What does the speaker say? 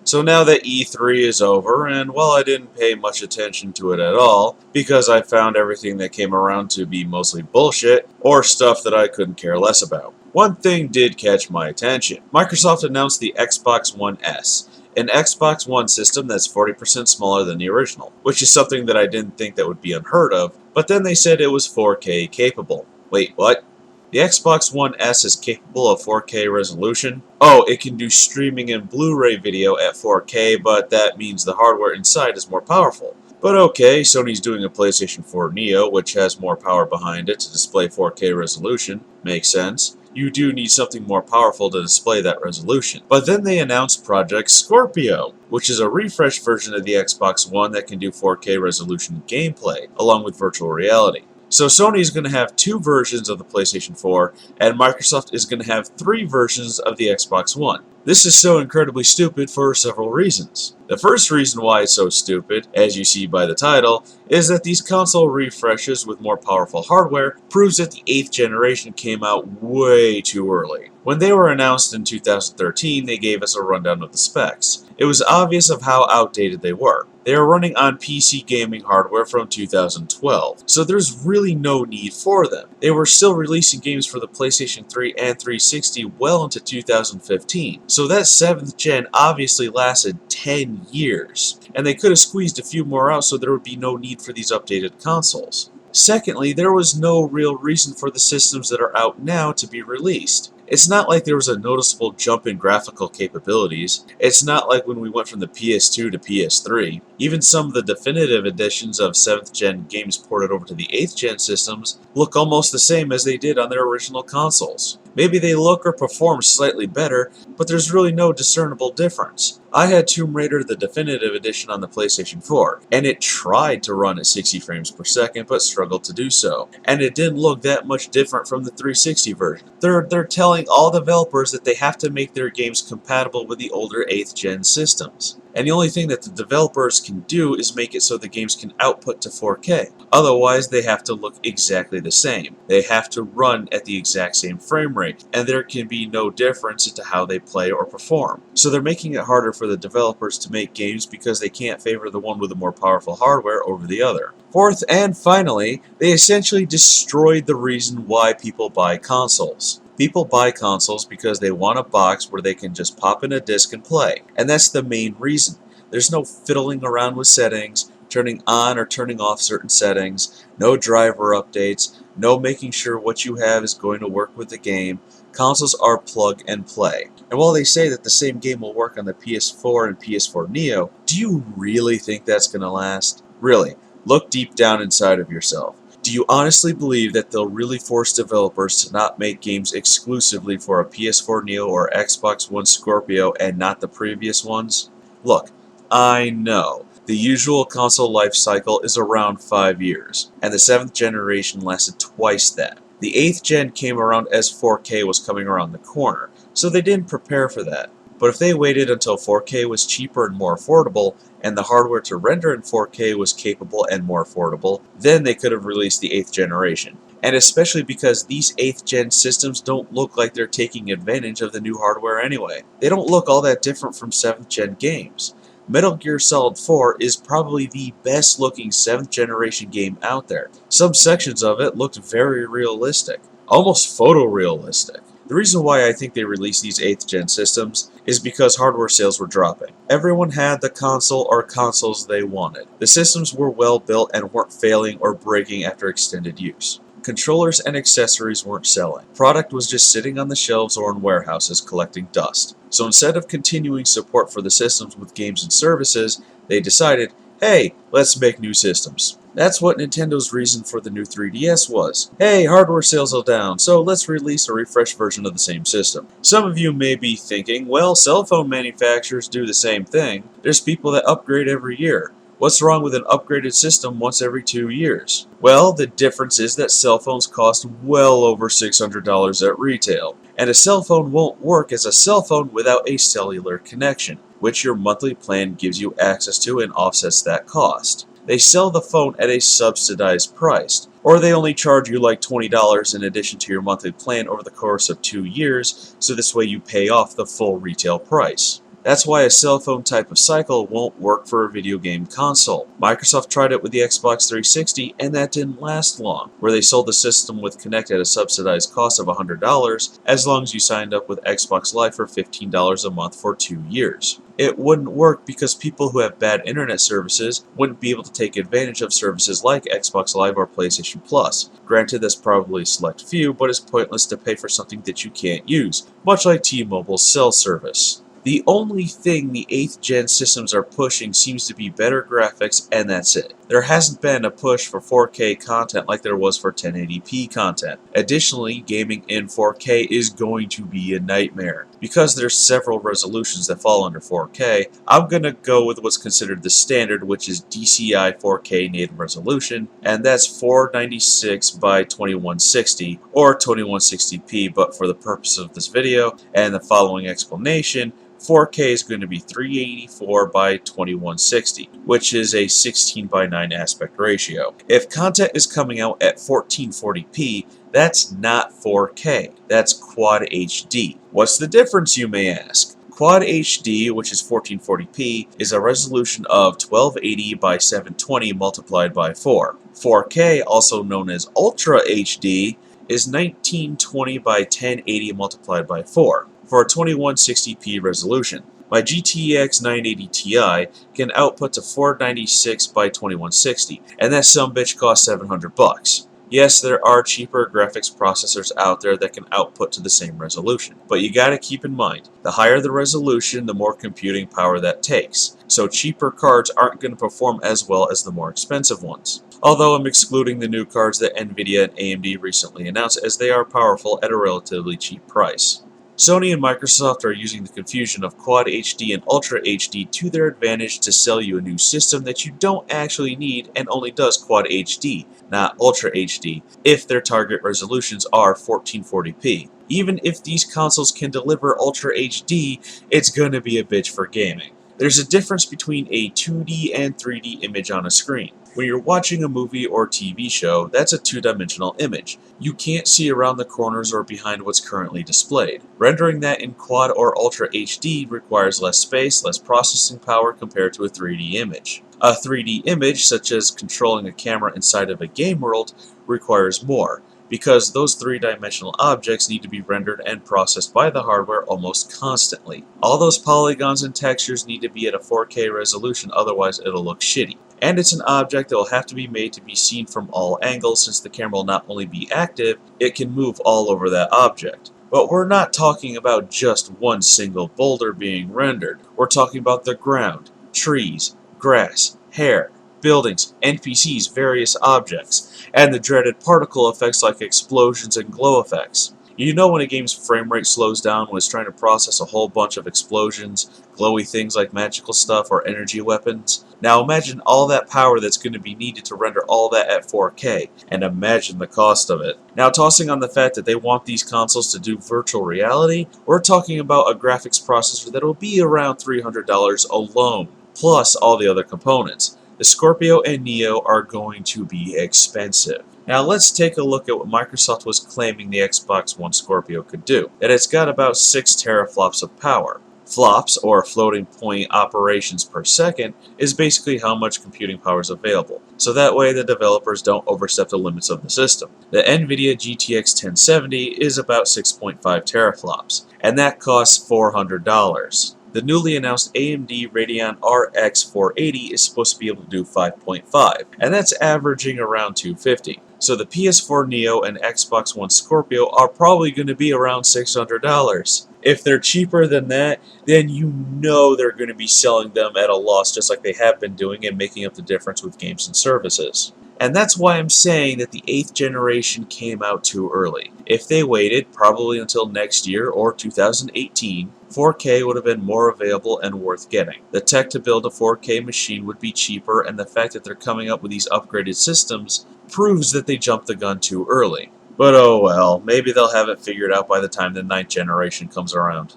So now that E3 is over, and while I didn't pay much attention to it at all, because I found everything that came around to be mostly bullshit, or stuff that I couldn't care less about, one thing did catch my attention. Microsoft announced the Xbox One S, an Xbox One system that's 40% smaller than the original, which is something that I didn't think that would be unheard of, but then they said it was 4K capable. Wait, what? The Xbox One S is capable of 4K resolution. Oh, it can do streaming and Blu-ray video at 4K, but that means the hardware inside is more powerful. But okay, Sony's doing a PlayStation 4 Neo, which has more power behind it to display 4K resolution. Makes sense. You do need something more powerful to display that resolution. But then they announced Project Scorpio, which is a refreshed version of the Xbox One that can do 4K resolution gameplay, along with virtual reality. So Sony is going to have 2 versions of the PlayStation 4, and Microsoft is going to have 3 versions of the Xbox One. This is so incredibly stupid for several reasons. The first reason why it's so stupid, as you see by the title, is that these console refreshes with more powerful hardware proves that the 8th generation came out way too early. When they were announced in 2013, they gave us a rundown of the specs. It was obvious of how outdated they were. They are running on PC gaming hardware from 2012, so there's really no need for them. They were still releasing games for the PlayStation 3 and 360 well into 2015, so that 7th gen obviously lasted 10 years, and they could have squeezed a few more out so there would be no need for these updated consoles. Secondly, there was no real reason for the systems that are out now to be released. It's not like there was a noticeable jump in graphical capabilities. It's not like when we went from the PS2 to PS3. Even some of the definitive editions of 7th gen games ported over to the 8th gen systems look almost the same as they did on their original consoles. Maybe they look or perform slightly better, but there's really no discernible difference. I had Tomb Raider the definitive edition on the PlayStation 4, and it tried to run at 60 frames per second, but struggled to do so. And it didn't look that much different from the 360 version. They're telling all developers that they have to make their games compatible with the older 8th gen systems. And the only thing that the developers can do is make it so the games can output to 4K. Otherwise, they have to look exactly the same. They have to run at the exact same frame rate, and there can be no difference into how they play or perform. So they're making it harder for the developers to make games because they can't favor the one with the more powerful hardware over the other. Fourth and finally, they essentially destroyed the reason why people buy consoles. People buy consoles because they want a box where they can just pop in a disc and play. And that's the main reason. There's no fiddling around with settings, turning on or turning off certain settings, no driver updates, no making sure what you have is going to work with the game. Consoles are plug and play. And while they say that the same game will work on the PS4 and PS4 Neo, do you really think that's going to last? Really, look deep down inside of yourself. Do you honestly believe that they'll really force developers to not make games exclusively for a PS4 Neo or Xbox One Scorpio and not the previous ones? Look, I know. The usual console life cycle is around 5 years, and the 7th generation lasted twice that. The 8th gen came around as 4K was coming around the corner, so they didn't prepare for that. But if they waited until 4K was cheaper and more affordable, and the hardware to render in 4K was capable and more affordable, then they could have released the 8th generation. And especially because these 8th gen systems don't look like they're taking advantage of the new hardware anyway. They don't look all that different from 7th gen games. Metal Gear Solid 4 is probably the best looking 7th generation game out there. Some sections of it looked very realistic, almost photorealistic. The reason why I think they released these 8th gen systems is because hardware sales were dropping. Everyone had the console or consoles they wanted. The systems were well built and weren't failing or breaking after extended use. Controllers and accessories weren't selling. Product was just sitting on the shelves or in warehouses collecting dust. So instead of continuing support for the systems with games and services, they decided, hey, let's make new systems. That's what Nintendo's reason for the new 3DS was. Hey, hardware sales are down, so let's release a refreshed version of the same system. Some of you may be thinking, well, cell phone manufacturers do the same thing. There's people that upgrade every year. What's wrong with an upgraded system once every 2 years? Well, the difference is that cell phones cost well over $600 at retail. And a cell phone won't work as a cell phone without a cellular connection, which your monthly plan gives you access to and offsets that cost. They sell the phone at a subsidized price, or they only charge you like $20 in addition to your monthly plan over the course of 2 years, so this way you pay off the full retail price. That's why a cell phone type of cycle won't work for a video game console. Microsoft tried it with the Xbox 360 and that didn't last long, where they sold the system with Kinect at a subsidized cost of $100 as long as you signed up with Xbox Live for $15 a month for 2 years. It wouldn't work because people who have bad internet services wouldn't be able to take advantage of services like Xbox Live or PlayStation Plus. Granted, that's probably a select few, but it's pointless to pay for something that you can't use, much like T-Mobile's cell service. The only thing the 8th gen systems are pushing seems to be better graphics, and that's it. There hasn't been a push for 4K content like there was for 1080p content. Additionally, gaming in 4K is going to be a nightmare. Because there's several resolutions that fall under 4K, I'm gonna go with what's considered the standard, which is DCI 4K native resolution, and that's 496 by 2160 or 2160p, but for the purpose of this video and the following explanation, 4K is going to be 384 by 2160, which is a 16 by 9 aspect ratio. If content is coming out at 1440p, that's not 4K, that's Quad HD. What's the difference, you may ask? Quad HD, which is 1440p, is a resolution of 1280 by 720 multiplied by 4. 4K, also known as Ultra HD, is 1920 by 1080 multiplied by 4. For a 2160p resolution. My GTX 980 Ti can output to 496 by 2160, and that sumbitch costs $700. Yes, there are cheaper graphics processors out there that can output to the same resolution, but you gotta keep in mind, the higher the resolution, the more computing power that takes, so cheaper cards aren't going to perform as well as the more expensive ones. Although I'm excluding the new cards that Nvidia and AMD recently announced, as they are powerful at a relatively cheap price. Sony and Microsoft are using the confusion of Quad HD and Ultra HD to their advantage to sell you a new system that you don't actually need and only does Quad HD, not Ultra HD, if their target resolutions are 1440p. Even if these consoles can deliver Ultra HD, it's gonna be a bitch for gaming. There's a difference between a 2D and 3D image on a screen. When you're watching a movie or TV show, that's a two-dimensional image. You can't see around the corners or behind what's currently displayed. Rendering that in Quad or Ultra HD requires less space, less processing power compared to a 3D image. A 3D image, such as controlling a camera inside of a game world, requires more, because those three-dimensional objects need to be rendered and processed by the hardware almost constantly. All those polygons and textures need to be at a 4K resolution, otherwise it'll look shitty. And it's an object that will have to be made to be seen from all angles, since the camera will not only be active, it can move all over that object. But we're not talking about just one single boulder being rendered. We're talking about the ground, trees, grass, hair, buildings, NPCs, various objects, and the dreaded particle effects like explosions and glow effects. You know when a game's frame rate slows down when it's trying to process a whole bunch of explosions, glowy things like magical stuff or energy weapons? Now imagine all that power that's going to be needed to render all that at 4K, and imagine the cost of it. Now tossing on the fact that they want these consoles to do virtual reality, we're talking about a graphics processor that will be around $300 alone, plus all the other components. The Scorpio and Neo are going to be expensive. Now let's take a look at what Microsoft was claiming the Xbox One Scorpio could do. That it's got about 6 teraflops of power. Flops, or floating point operations per second, is basically how much computing power is available, so that way the developers don't overstep the limits of the system. The Nvidia GTX 1070 is about 6.5 teraflops, and that costs $400. The newly announced AMD Radeon RX 480 is supposed to be able to do 5.5, and that's averaging around $250. So the PS4 Neo and Xbox One Scorpio are probably going to be around $600. If they're cheaper than that, then you know they're going to be selling them at a loss just like they have been doing and making up the difference with games and services. And that's why I'm saying that the 8th generation came out too early. If they waited, probably until next year or 2018, 4K would have been more available and worth getting. The tech to build a 4K machine would be cheaper, and the fact that they're coming up with these upgraded systems proves that they jumped the gun too early. But oh well, maybe they'll have it figured out by the time the 9th generation comes around.